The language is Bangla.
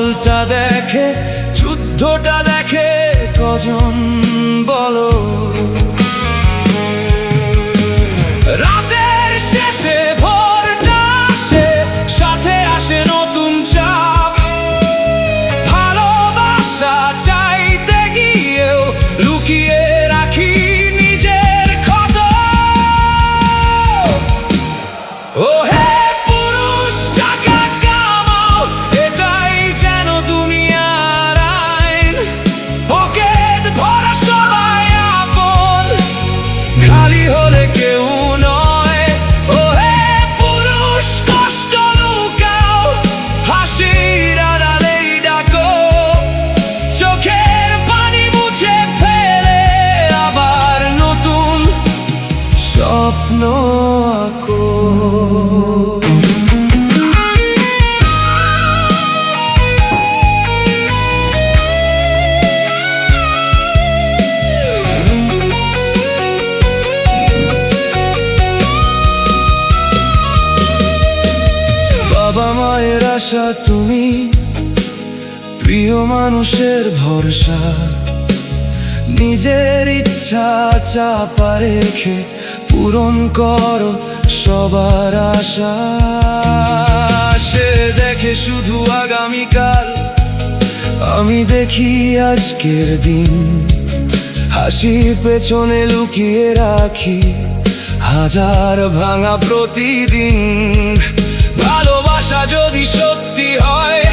জলটা দেখে, যুদ্ধটা দেখে কজন বলো? রাতের শেষে ভোরটা আসে, সাথে আসে নতুন চাপ। ভালোবাসা চাইতে গিয়েও লুকিয়ে রাখি নিজের ক্ষত। ও হে পুরুষ, টাকা কামাও, এটাই যেন দুনিয়ার আইন। পকেট ভরা সবাই আপন, খালি হলে কেউ নয়। ও হে পুরুষ, কষ্ট লুকাও, হাসির আড়ালেই ডাকো। চোখের পানি মুছে ফেলে আবার নতুন স্বপ্ন আঁকো। বাবা মায়ের আশা তুমি, প্রিয় মানুষের ভরসা। নিজের ইচ্ছা চাপা রেখে পূরণ করো সবার আশা। সে দেখে শুধু আগামীকাল, আমি দেখি আজকের দিন। হাসির পেছনে লুকিয়ে রাখি হাজার ভাঙা প্রতিদিন। ভালোবাসা যদি সত্যি হয়,